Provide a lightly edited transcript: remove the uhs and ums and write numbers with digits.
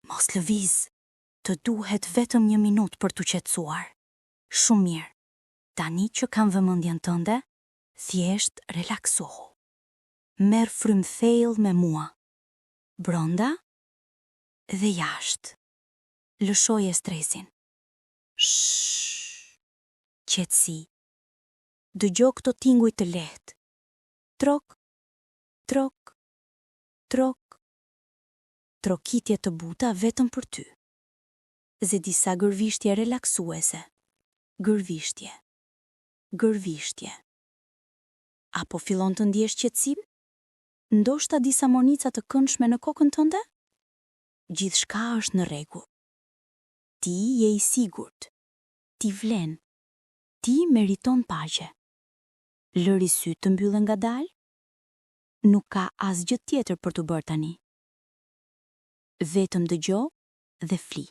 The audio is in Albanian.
Mos lëviz, të duhet vetëm 1 minutë për t'u qetësuar. Shumë mirë. Tani që kam vëmendjen tënde, thjesht relaksohu. Merr frym thellë me mua. Brenda dhe jashtë. Lëshoje stresin. Qetësi. Dëgjo këto tinguj të lehtë. Trok, trok, trok. Trokitje të buta vetëm për ty. Dhe disa gërvishtje relaksuese. Gërvishtje. Gërvishtje. Apo fillon të ndjesh qetësim? Ndoshta disa monica të këndshme në kokën tënde? Gjithçka është në rregull. Ti je i sigurt. Ti vlen. Ti meriton paqe. Lëri sytë të mbyllen ngadalë? Nuk ka asgjë tjetër për të bërë tani. Vetëm dëgjo dhe fli.